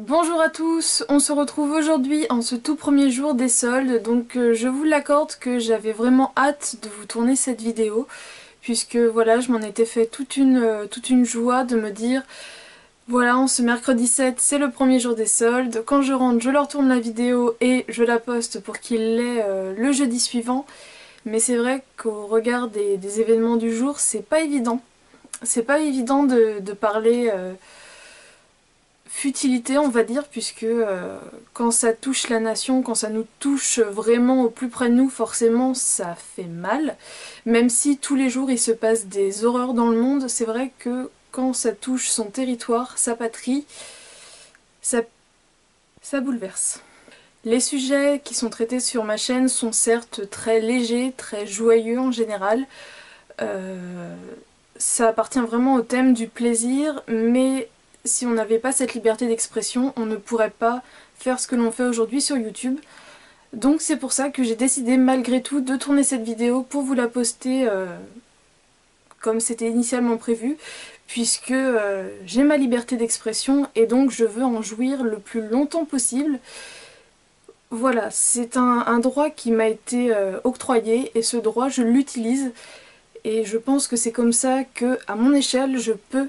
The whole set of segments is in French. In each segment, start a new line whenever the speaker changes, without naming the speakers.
Bonjour à tous, on se retrouve aujourd'hui en ce tout premier jour des soldes, donc je vous l'accorde que j'avais vraiment hâte de vous tourner cette vidéo, puisque voilà, je m'en étais fait toute une joie de me dire, voilà, en ce mercredi 7, c'est le premier jour des soldes, quand je rentre, je leur tourne la vidéo et je la poste pour qu'il l'ait le jeudi suivant, mais c'est vrai qu'au regard des événements du jour, c'est pas évident. C'est pas évident de parler futilité, on va dire, puisque quand ça touche la nation, quand ça nous touche vraiment au plus près de nous, forcément ça fait mal. Même si tous les jours il se passe des horreurs dans le monde, c'est vrai que quand ça touche son territoire, sa patrie, ça bouleverse. Les sujets qui sont traités sur ma chaîne sont certes très légers, très joyeux en général. Ça appartient vraiment au thème du plaisir, mais si on n'avait pas cette liberté d'expression, on ne pourrait pas faire ce que l'on fait aujourd'hui sur YouTube. Donc c'est pour ça que j'ai décidé malgré tout de tourner cette vidéo pour vous la poster comme c'était initialement prévu, puisque j'ai ma liberté d'expression et donc je veux en jouir le plus longtemps possible. Voilà, c'est un droit qui m'a été octroyé et ce droit je l'utilise et je pense que c'est comme ça que, à mon échelle, je peux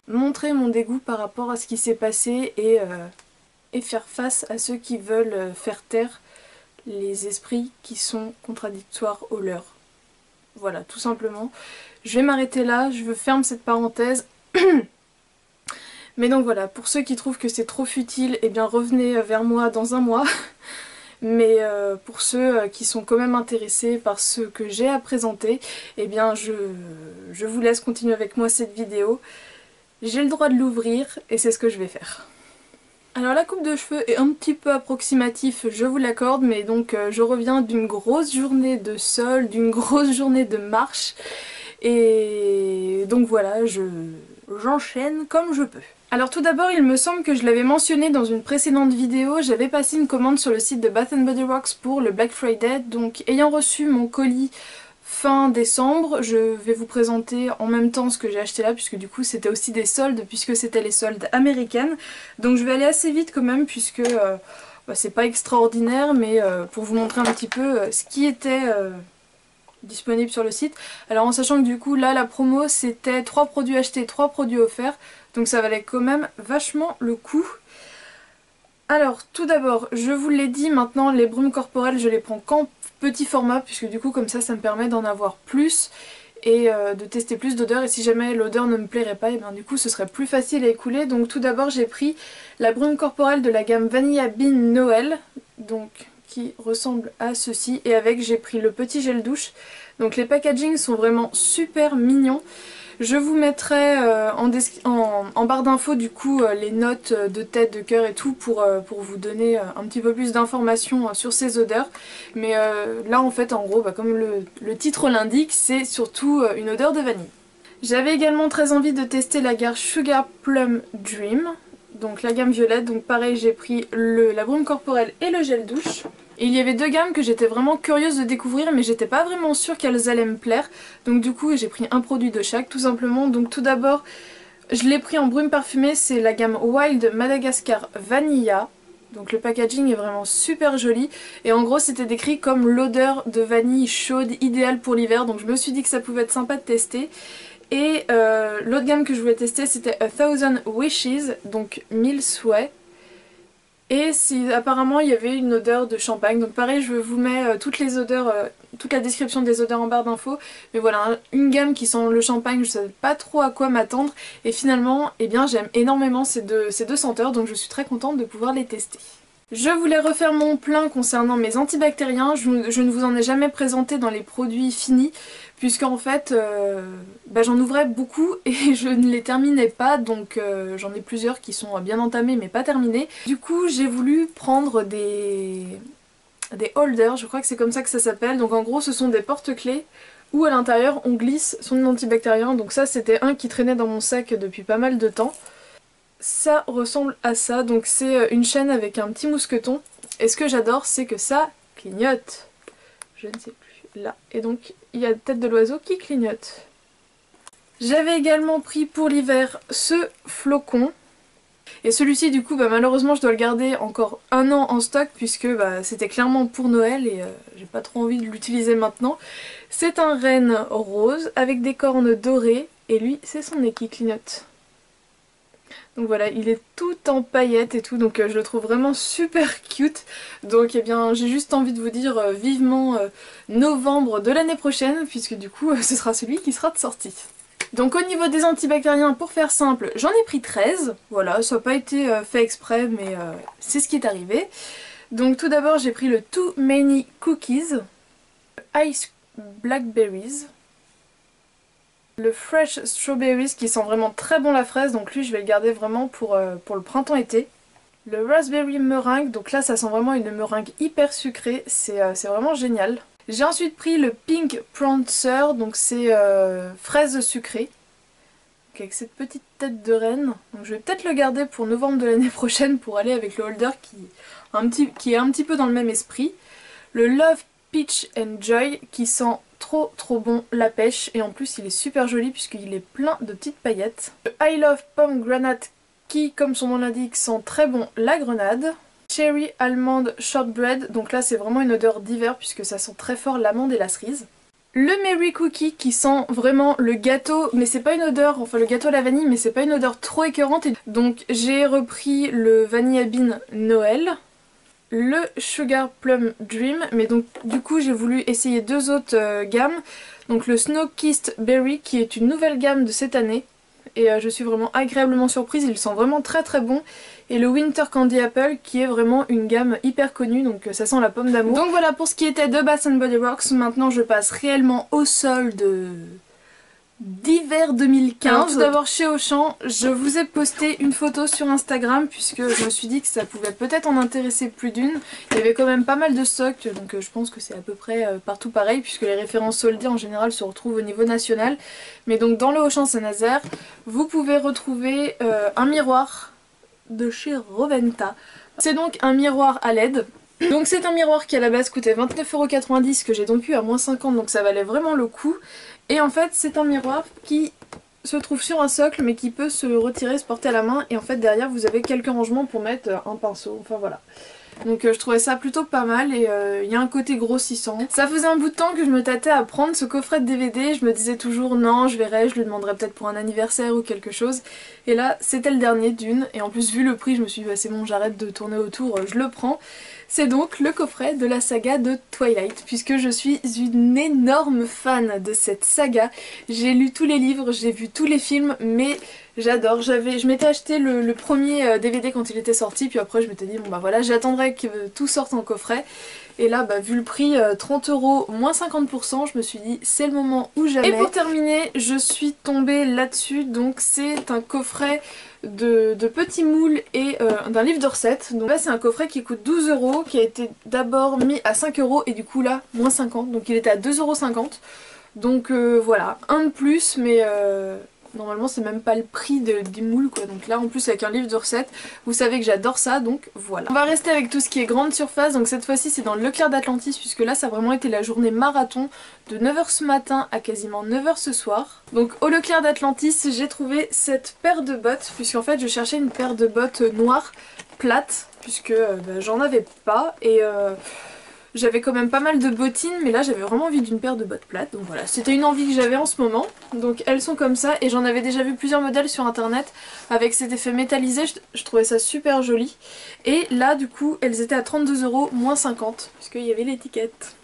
montrer mon dégoût par rapport à ce qui s'est passé et faire face à ceux qui veulent faire taire les esprits qui sont contradictoires aux leurs. Voilà, tout simplement. Je vais m'arrêter là, je ferme cette parenthèse. Mais donc voilà, pour ceux qui trouvent que c'est trop futile, eh bien revenez vers moi dans un mois. Mais pour ceux qui sont quand même intéressés par ce que j'ai à présenter, eh bien je vous laisse continuer avec moi cette vidéo. J'ai le droit de l'ouvrir et c'est ce que je vais faire. Alors la coupe de cheveux est un petit peu approximatif, je vous l'accorde, mais donc je reviens d'une grosse journée de sol, d'une grosse journée de marche, et donc voilà, j'enchaîne comme je peux. Alors tout d'abord, il me semble que je l'avais mentionné dans une précédente vidéo, j'avais passé une commande sur le site de Bath & Body Works pour le Black Friday, donc ayant reçu mon colis fin décembre, je vais vous présenter en même temps ce que j'ai acheté là, puisque du coup c'était aussi des soldes, puisque c'était les soldes américaines. Donc je vais aller assez vite quand même, puisque c'est pas extraordinaire, mais pour vous montrer un petit peu ce qui était disponible sur le site. Alors en sachant que du coup là la promo c'était 3 produits achetés, 3 produits offerts, donc ça valait quand même vachement le coup. Alors tout d'abord, je vous l'ai dit, maintenant les brumes corporelles je les prends qu'en petit format, puisque du coup comme ça me permet d'en avoir plus et de tester plus d'odeurs, et si jamais l'odeur ne me plairait pas, et bien du coup ce serait plus facile à écouler. Donc tout d'abord j'ai pris la brume corporelle de la gamme Vanilla Bean Noël, donc qui ressemble à ceci, et avec j'ai pris le petit gel douche. Donc les packagings sont vraiment super mignons. Je vous mettrai en barre d'infos du coup les notes de tête, de cœur et tout pour vous donner un petit peu plus d'informations sur ces odeurs. Mais là en fait en gros, comme le titre l'indique, c'est surtout une odeur de vanille. J'avais également très envie de tester la gamme Sugar Plum Dream, donc la gamme violette, donc pareil j'ai pris la brume corporelle et le gel douche. Et il y avait deux gammes que j'étais vraiment curieuse de découvrir, mais j'étais pas vraiment sûre qu'elles allaient me plaire. Donc du coup j'ai pris un produit de chaque tout simplement. Donc tout d'abord je l'ai pris en brume parfumée, c'est la gamme Wild Madagascar Vanilla. Donc le packaging est vraiment super joli. Et en gros c'était décrit comme l'odeur de vanille chaude idéale pour l'hiver. Donc je me suis dit que ça pouvait être sympa de tester. Et l'autre gamme que je voulais tester c'était A Thousand Wishes, donc 1000 souhaits. Et apparemment il y avait une odeur de champagne, donc pareil je vous mets toutes les odeurs, toute la description des odeurs en barre d'infos. Mais voilà, une gamme qui sent le champagne, je savais pas trop à quoi m'attendre. Et finalement, eh bien j'aime énormément ces deux senteurs, donc je suis très contente de pouvoir les tester. Je voulais refaire mon plein concernant mes antibactériens, je ne vous en ai jamais présenté dans les produits finis, puisqu'en fait j'en ouvrais beaucoup et je ne les terminais pas, donc j'en ai plusieurs qui sont bien entamés mais pas terminés. Du coup j'ai voulu prendre des holders, je crois que c'est comme ça que ça s'appelle, donc en gros ce sont des porte-clés où à l'intérieur on glisse son antibactérien, donc ça c'était un qui traînait dans mon sac depuis pas mal de temps. Ça ressemble à ça, donc c'est une chaîne avec un petit mousqueton. Et ce que j'adore, c'est que ça clignote. Je ne sais plus, là. Et donc, il y a la tête de l'oiseau qui clignote. J'avais également pris pour l'hiver ce flocon. Et celui-ci du coup malheureusement je dois le garder encore un an en stock puisque c'était clairement pour Noël et j'ai pas trop envie de l'utiliser maintenant. C'est un renne rose avec des cornes dorées et lui c'est son nez qui clignote. Donc voilà, il est tout en paillettes et tout, donc je le trouve vraiment super cute. Donc eh bien j'ai juste envie de vous dire vivement novembre de l'année prochaine puisque du coup ce sera celui qui sera de sortie. Donc au niveau des antibactériens, pour faire simple, j'en ai pris 13. Voilà, ça n'a pas été fait exprès, mais c'est ce qui est arrivé. Donc tout d'abord, j'ai pris le Too Many Cookies, Ice Blackberries, le Fresh Strawberries qui sent vraiment très bon la fraise, donc lui je vais le garder vraiment pour le printemps-été. Le Raspberry Meringue, donc là ça sent vraiment une meringue hyper sucrée, c'est vraiment génial. J'ai ensuite pris le Pink Prancer, donc c'est fraise sucrée, donc avec cette petite tête de reine. Donc je vais peut-être le garder pour novembre de l'année prochaine pour aller avec le holder qui est un petit peu dans le même esprit. Le Love Peach and Joy qui sent trop bon la pêche et en plus il est super joli puisqu'il est plein de petites paillettes. Le I Love Pomegranate qui, comme son nom l'indique, sent très bon la grenade. Cherry Almond Shortbread, donc là c'est vraiment une odeur d'hiver puisque ça sent très fort l'amande et la cerise. Le Merry Cookie qui sent vraiment le gâteau, mais c'est pas une odeur, enfin le gâteau à la vanille, mais c'est pas une odeur trop écœurante. Donc j'ai repris le Vanilla Bean Noël, le Sugar Plum Dream, mais donc du coup j'ai voulu essayer deux autres gammes. Donc le Snow Kissed Berry qui est une nouvelle gamme de cette année. Et je suis vraiment agréablement surprise, il sent vraiment très bon. Et le Winter Candy Apple qui est vraiment une gamme hyper connue, donc ça sent la pomme d'amour. Donc voilà pour ce qui était de Bath Body Works. Maintenant je passe réellement au solde d'hiver 2015. Alors, tout d'abord chez Auchan, je vous ai posté une photo sur Instagram puisque je me suis dit que ça pouvait peut-être en intéresser plus d'une. Il y avait quand même pas mal de stocks, donc je pense que c'est à peu près partout pareil puisque les références soldées en général se retrouvent au niveau national. Mais donc dans le Auchan Saint-Nazaire, vous pouvez retrouver un miroir de chez Roventa. C'est donc un miroir à LED. Donc c'est un miroir qui à la base coûtait 29,90 € que j'ai donc eu à moins 50, donc ça valait vraiment le coup. Et en fait c'est un miroir qui se trouve sur un socle mais qui peut se retirer, se porter à la main. Et en fait derrière vous avez quelques rangements pour mettre un pinceau, enfin voilà. Donc je trouvais ça plutôt pas mal et il y a un côté grossissant. Ça faisait un bout de temps que je me tâtais à prendre ce coffret de DVD, je me disais toujours non je verrai, je le demanderai peut-être pour un anniversaire ou quelque chose. Et là c'était le dernier d'une et en plus vu le prix je me suis dit bah, c'est bon j'arrête de tourner autour, je le prends. C'est donc le coffret de la saga de Twilight puisque je suis une énorme fan de cette saga. J'ai lu tous les livres, j'ai vu tous les films mais j'adore. Je m'étais acheté le premier DVD quand il était sorti puis après je m'étais dit bon bah voilà j'attendrai que tout sorte en coffret. Et là bah vu le prix 30 € moins 50%, je me suis dit c'est le moment ou jamais. Et pour terminer je suis tombée là-dessus, donc c'est un coffret de petits moules et d'un livre de recettes. Donc là c'est un coffret qui coûte 12 € qui a été d'abord mis à 5 € et du coup là moins 50, donc il était à 2,50 €. Donc voilà, un de plus mais normalement c'est même pas le prix des moules quoi, donc là en plus avec un livre de recettes, vous savez que j'adore ça, donc voilà. On va rester avec tout ce qui est grande surface, donc cette fois-ci c'est dans le Leclerc d'Atlantis puisque là ça a vraiment été la journée marathon de 9 h ce matin à quasiment 9 h ce soir. Donc au Leclerc d'Atlantis j'ai trouvé cette paire de bottes, puisqu'en fait je cherchais une paire de bottes noires plates, puisque j'en avais pas et j'avais quand même pas mal de bottines mais là j'avais vraiment envie d'une paire de bottes plates, donc voilà, c'était une envie que j'avais en ce moment. Donc elles sont comme ça et j'en avais déjà vu plusieurs modèles sur internet avec cet effet métallisé, je trouvais ça super joli. Et là du coup elles étaient à 32 € moins 50 puisqu'il y avait l'étiquette.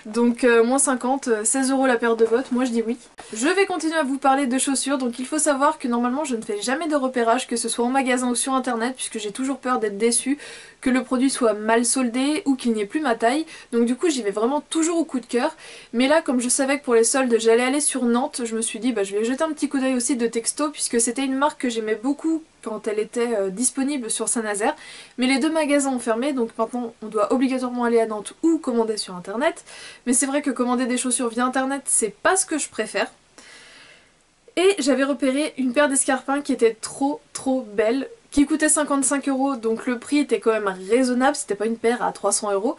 Donc moins 50, 16 € la paire de bottes, moi je dis oui. Je vais continuer à vous parler de chaussures, donc il faut savoir que normalement je ne fais jamais de repérage, que ce soit en magasin ou sur internet, puisque j'ai toujours peur d'être déçue, que le produit soit mal soldé ou qu'il n'y ait plus ma taille. Donc du coup j'y vais vraiment toujours au coup de cœur. Mais là comme je savais que pour les soldes j'allais aller sur Nantes, je me suis dit bah je vais jeter un petit coup d'œil aussi de Texto, puisque c'était une marque que j'aimais beaucoup quand elle était disponible sur Saint-Nazaire. Mais les deux magasins ont fermé, donc maintenant on doit obligatoirement aller à Nantes ou commander sur internet. Mais c'est vrai que commander des chaussures via internet c'est pas ce que je préfère. Et j'avais repéré une paire d'escarpins qui était trop belle, qui coûtait 55 €, donc le prix était quand même raisonnable, c'était pas une paire à 300 €.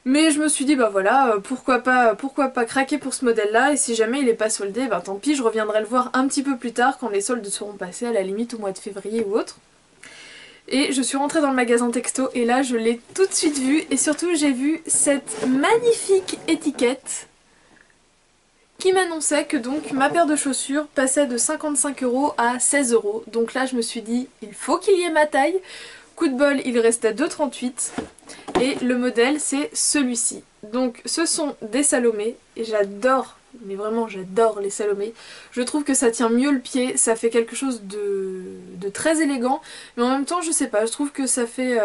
Mais je me suis dit bah voilà, pourquoi pas craquer pour ce modèle là, et si jamais il est pas soldé, bah tant pis, je reviendrai le voir un petit peu plus tard quand les soldes seront passés, à la limite au mois de février ou autre. Et je suis rentrée dans le magasin texto et là je l'ai tout de suite vu et surtout j'ai vu cette magnifique étiquette qui m'annonçait que donc ma paire de chaussures passait de 55 € à 16 €. Donc là je me suis dit il faut qu'il y ait ma taille. Coup de bol, il restait 2,38 et le modèle c'est celui-ci. Donc ce sont des Salomé et j'adore, mais vraiment j'adore les Salomé. Je trouve que ça tient mieux le pied, ça fait quelque chose de très élégant, mais en même temps je sais pas, je trouve que ça fait...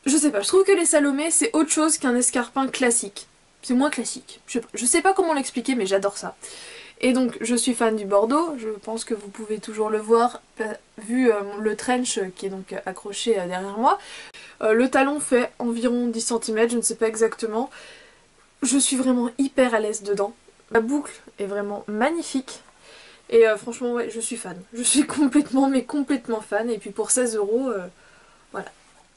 je sais pas, je trouve que les Salomé c'est autre chose qu'un escarpin classique. C'est moins classique. Je sais pas comment l'expliquer mais j'adore ça. Et donc je suis fan du Bordeaux, je pense que vous pouvez toujours le voir vu le trench qui est donc accroché derrière moi. Le talon fait environ 10 cm, je ne sais pas exactement. Je suis vraiment hyper à l'aise dedans. La boucle est vraiment magnifique. Et franchement ouais, je suis fan. Je suis complètement mais complètement fan. Et puis pour 16 €, voilà,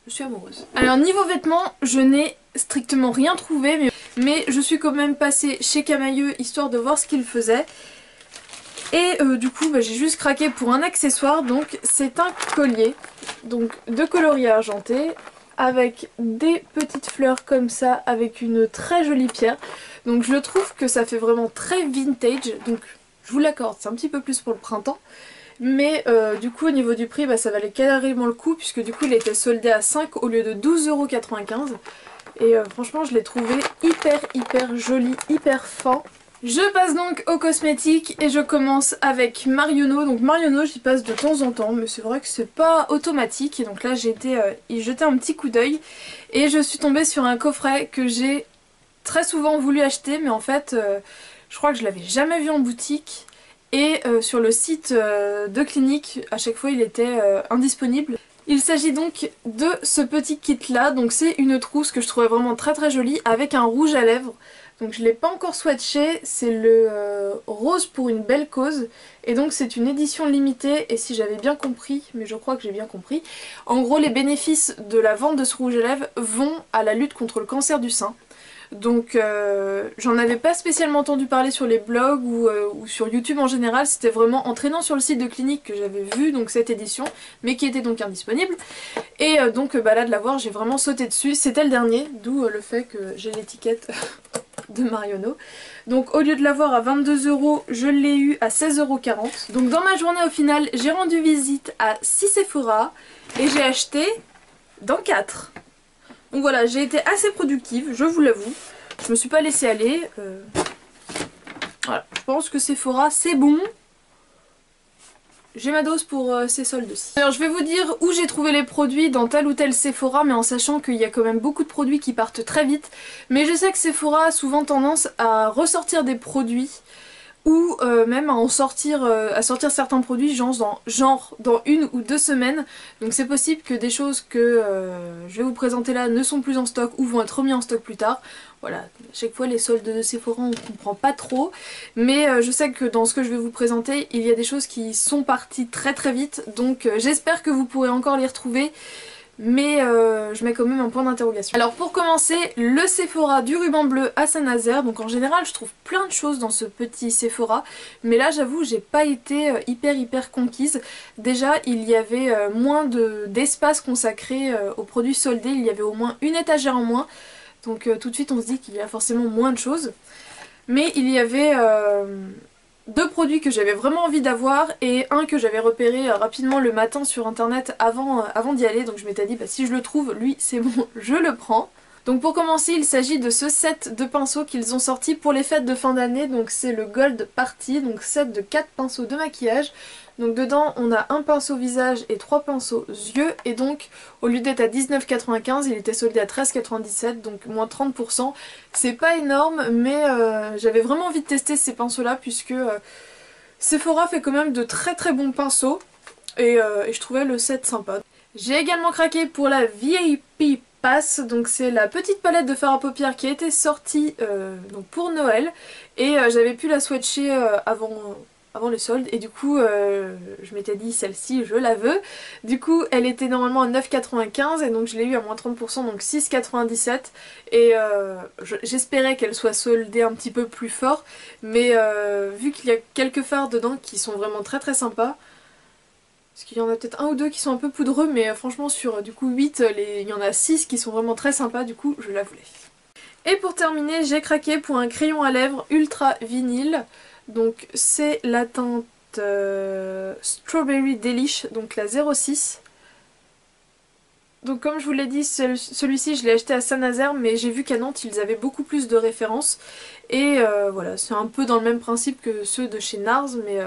je suis amoureuse. Alors niveau vêtements, je n'ai strictement rien trouvé, mais je suis quand même passée chez Camailleux histoire de voir ce qu'ils faisaient. Et du coup j'ai juste craqué pour un accessoire, donc c'est un collier donc de coloris argenté avec des petites fleurs comme ça avec une très jolie pierre. Donc je trouve que ça fait vraiment très vintage, donc je vous l'accorde, c'est un petit peu plus pour le printemps. Mais du coup au niveau du prix ça valait carrément le coup puisque du coup il était soldé à 5 au lieu de 12,95 €. Et franchement je l'ai trouvé hyper joli, hyper fin. Je passe donc aux cosmétiques et je commence avec Marionneau. Donc Marionneau j'y passe de temps en temps mais c'est vrai que c'est pas automatique. Et donc là j'ai été y jeter un petit coup d'œil et je suis tombée sur un coffret que j'ai très souvent voulu acheter mais en fait je crois que je l'avais jamais vu en boutique. Et sur le site de Clinique à chaque fois il était indisponible. Il s'agit donc de ce petit kit là, donc c'est une trousse que je trouvais vraiment très jolie avec un rouge à lèvres. Donc je ne l'ai pas encore swatché, c'est le rose pour une belle cause et donc c'est une édition limitée et si j'avais bien compris, mais je crois que j'ai bien compris, en gros les bénéfices de la vente de ce rouge à lèvres vont à la lutte contre le cancer du sein. Donc j'en avais pas spécialement entendu parler sur les blogs ou sur YouTube en général, c'était vraiment en traînant sur le site de Clinique que j'avais vu donc cette édition, mais qui était donc indisponible. Et donc là de l'avoir j'ai vraiment sauté dessus, c'était le dernier, d'où le fait que j'ai l'étiquette de Marionneau. Donc au lieu de l'avoir à 22 €, je l'ai eu à 16,40 €. Donc dans ma journée au final j'ai rendu visite à 6 Sephora et j'ai acheté dans 4. Donc voilà, j'ai été assez productive, je vous l'avoue. Je me suis pas laissée aller. Voilà, je pense que Sephora c'est bon. J'ai ma dose pour ces soldes-ci. Alors je vais vous dire où j'ai trouvé les produits dans tel ou tel Sephora, mais en sachant qu'il y a quand même beaucoup de produits qui partent très vite. Mais je sais que Sephora a souvent tendance à ressortir des produits ou même à en sortir, à sortir certains produits genre dans 1 ou 2 semaines. Donc c'est possible que des choses que je vais vous présenter là ne sont plus en stock ou vont être remis en stock plus tard. Voilà, à chaque fois les soldes de Sephora on comprend pas trop, mais je sais que dans ce que je vais vous présenter il y a des choses qui sont parties très vite, donc j'espère que vous pourrez encore les retrouver. Mais je mets quand même un point d'interrogation. Alors pour commencer, le Sephora du ruban bleu à Saint-Nazaire. Donc en général je trouve plein de choses dans ce petit Sephora, mais là j'avoue j'ai pas été hyper conquise. Déjà il y avait moins d'espace consacré aux produits soldés, il y avait au moins une étagère en moins. Donc tout de suite on se dit qu'il y a forcément moins de choses. Mais il y avait... 2 produits que j'avais vraiment envie d'avoir et un que j'avais repéré rapidement le matin sur internet avant d'y aller, donc je m'étais dit bah, si je le trouve, lui c'est bon, je le prends. Donc pour commencer il s'agit de ce set de pinceaux qu'ils ont sorti pour les fêtes de fin d'année, donc c'est le Gold Party, donc set de 4 pinceaux de maquillage. Donc dedans on a un pinceau visage et 3 pinceaux yeux et donc au lieu d'être à 19,95 il était soldé à 13,97 donc moins 30%. C'est pas énorme mais j'avais vraiment envie de tester ces pinceaux là puisque Sephora fait quand même de très bons pinceaux et je trouvais le set sympa. J'ai également craqué pour la VIP Pass, donc c'est la petite palette de fard à paupières qui a été sortie donc pour Noël et j'avais pu la swatcher avant les soldes et du coup je m'étais dit celle-ci je la veux. Du coup elle était normalement à 9,95 et donc je l'ai eu à moins 30% donc 6,97 et j'espérais qu'elle soit soldée un petit peu plus fort mais vu qu'il y a quelques fards dedans qui sont vraiment très sympas, Parce qu'il y en a peut-être un ou deux qui sont un peu poudreux, mais franchement sur du coup 8, il y en a 6 qui sont vraiment très sympas, du coup je la voulais. Et pour terminer, j'ai craqué pour un crayon à lèvres ultra vinyle. Donc c'est la teinte Strawberry Delish, donc la 06. Donc comme je vous l'ai dit, celui-ci je l'ai acheté à Saint-Nazaire, mais j'ai vu qu'à Nantes ils avaient beaucoup plus de références. Et voilà, c'est un peu dans le même principe que ceux de chez NARS, mais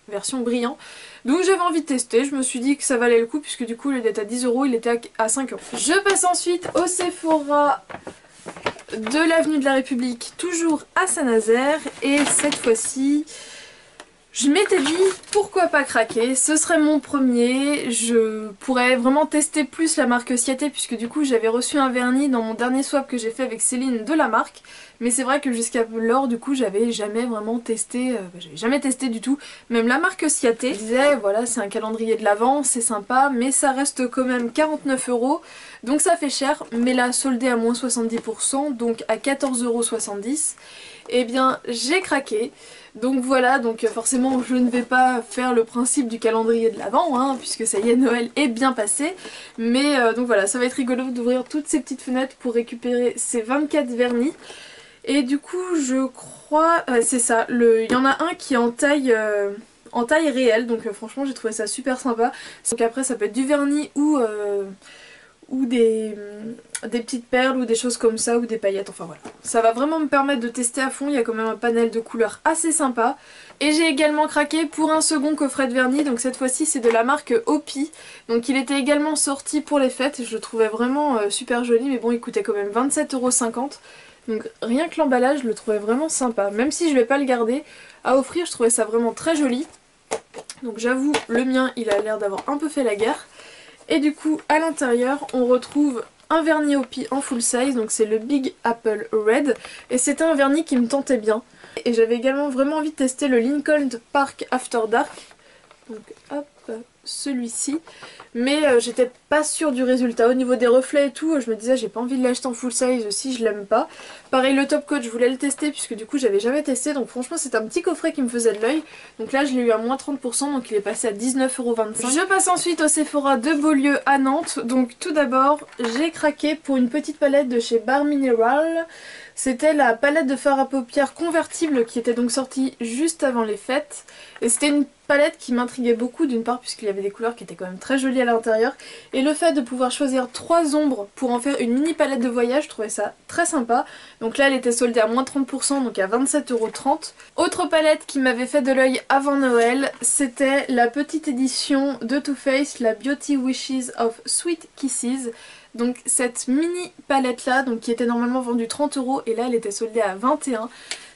version brillant. Donc j'avais envie de tester, je me suis dit que ça valait le coup, puisque du coup il était à 10€, il était à 5€. Je passe ensuite au Sephora de l'avenue de la République, toujours à Saint-Nazaire, et cette fois-ci je m'étais dit pourquoi pas craquer, ce serait mon premier, je pourrais vraiment tester plus la marque Ciaté, puisque du coup j'avais reçu un vernis dans mon dernier swap que j'ai fait avec Céline de la marque, mais c'est vrai que jusqu'à lors du coup j'avais jamais vraiment testé, j'avais jamais testé du tout, même la marque Ciaté. Je disais voilà, c'est un calendrier de l'Avent, c'est sympa, mais ça reste quand même 49€, donc ça fait cher, mais là soldé à moins 70%, donc à 14,70€, et bien j'ai craqué. Donc voilà, donc forcément je ne vais pas faire le principe du calendrier de l'Avent, hein, puisque ça y est, Noël est bien passé. Mais donc voilà, ça va être rigolo d'ouvrir toutes ces petites fenêtres pour récupérer ces 24 vernis. Et du coup je crois, c'est ça, il y en a un qui est en taille réelle, donc franchement j'ai trouvé ça super sympa. Donc après ça peut être du vernis ou des petites perles ou des choses comme ça, ou des paillettes, enfin voilà. Ça va vraiment me permettre de tester à fond, il y a quand même un panel de couleurs assez sympa. Et j'ai également craqué pour un second coffret de vernis, donc cette fois-ci c'est de la marque Opi. Donc il était également sorti pour les fêtes, je le trouvais vraiment super joli, mais bon il coûtait quand même 27,50€. Donc rien que l'emballage, je le trouvais vraiment sympa, même si je vais pas le garder à offrir, je trouvais ça vraiment très joli. Donc j'avoue, le mien il a l'air d'avoir un peu fait la guerre. Et du coup à l'intérieur on retrouve un vernis Opi en full size, donc c'est le Big Apple Red, et c'était un vernis qui me tentait bien. Et j'avais également vraiment envie de tester le Lincoln Park After Dark, donc hop, celui-ci, mais j'étais pas sûre du résultat. Au niveau des reflets et tout, je me disais j'ai pas envie de l'acheter en full size si je l'aime pas. Pareil le top coat, je voulais le tester puisque du coup j'avais jamais testé, donc franchement c'est un petit coffret qui me faisait de l'œil. Donc là je l'ai eu à moins 30%, donc il est passé à 19,25€. Je passe ensuite au Sephora de Beaulieu à Nantes. Donc tout d'abord j'ai craqué pour une petite palette de chez Bar Mineral. C'était la palette de fard à paupières convertible qui était donc sortie juste avant les fêtes. Et c'était une palette qui m'intriguait beaucoup, d'une part puisqu'il y avait des couleurs qui étaient quand même très jolies à l'intérieur. Et le fait de pouvoir choisir 3 ombres pour en faire une mini palette de voyage, je trouvais ça très sympa. Donc là elle était soldée à moins 30%, donc à 27,30€. Autre palette qui m'avait fait de l'œil avant Noël, c'était la petite édition de Too Faced, la Beauty Wishes of Sweet Kisses. Donc cette mini palette là, donc qui était normalement vendue 30€, et là elle était soldée à 21€.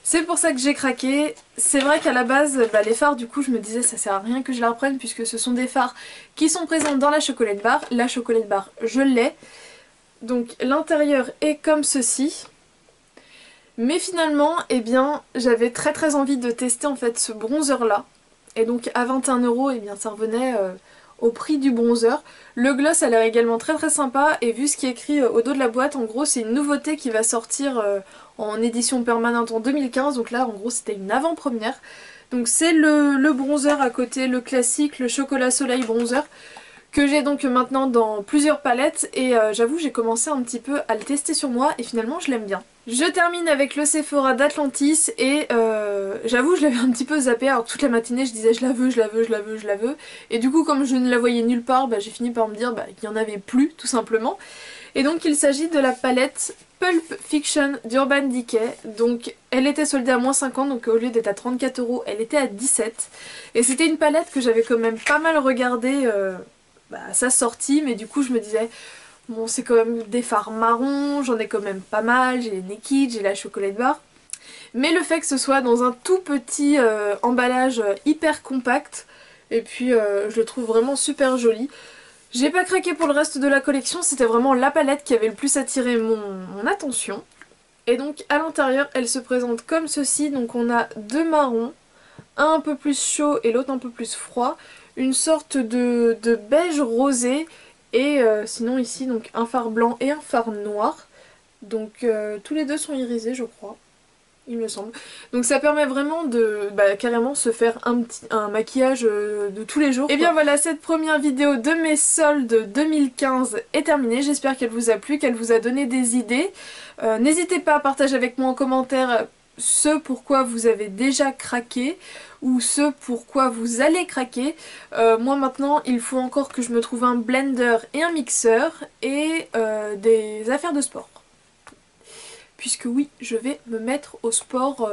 C'est pour ça que j'ai craqué. C'est vrai qu'à la base, les fards du coup je me disais ça sert à rien que je la reprenne puisque ce sont des fards qui sont présents dans la chocolate bar. La chocolate bar je l'ai. Donc l'intérieur est comme ceci. Mais finalement, eh bien, j'avais très envie de tester en fait ce bronzer là. Et donc à 21€, eh bien ça revenait au prix du bronzer. Le gloss a l'air également très sympa, et vu ce qui est écrit au dos de la boîte, en gros c'est une nouveauté qui va sortir en édition permanente en 2015, donc là en gros c'était une avant-première. Donc c'est le bronzer à côté, le classique, le chocolat soleil bronzer, que j'ai donc maintenant dans plusieurs palettes, et j'avoue j'ai commencé un petit peu à le tester sur moi et finalement je l'aime bien. Je termine avec le Sephora d'Atlantis, et j'avoue je l'avais un petit peu zappé, alors que toute la matinée je disais je la veux, et du coup comme je ne la voyais nulle part, j'ai fini par me dire qu'il n'y en avait plus tout simplement. Et donc il s'agit de la palette Pulp Fiction d'Urban Decay. Donc elle était soldée à moins 50, donc au lieu d'être à 34€, elle était à 17. Et c'était une palette que j'avais quand même pas mal regardée à sa sortie, mais du coup je me disais bon c'est quand même des fards marrons, j'en ai quand même pas mal, j'ai les Naked, j'ai la chocolate bar. Mais le fait que ce soit dans un tout petit emballage hyper compact, et puis je le trouve vraiment super joli. J'ai pas craqué pour le reste de la collection, c'était vraiment la palette qui avait le plus attiré mon attention. Et donc à l'intérieur elle se présente comme ceci, donc on a deux marrons, un peu plus chaud et l'autre un peu plus froid, une sorte de beige rosé, et sinon ici donc un fard blanc et un fard noir. Donc tous les deux sont irisés je crois. il me semble. Donc ça permet vraiment de carrément se faire un maquillage de tous les jours. Et bien voilà, cette première vidéo de mes soldes 2015 est terminée. J'espère qu'elle vous a plu, qu'elle vous a donné des idées. N'hésitez pas à partager avec moi en commentaire ce pourquoi vous avez déjà craqué ou ce pourquoi vous allez craquer. Moi maintenant il faut encore que je me trouve un blender et un mixeur et des affaires de sport. Puisque oui, je vais me mettre au sport,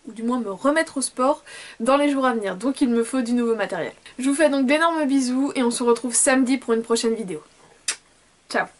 ou du moins me remettre au sport dans les jours à venir. Donc il me faut du nouveau matériel. Je vous fais donc d'énormes bisous et on se retrouve samedi pour une prochaine vidéo. Ciao!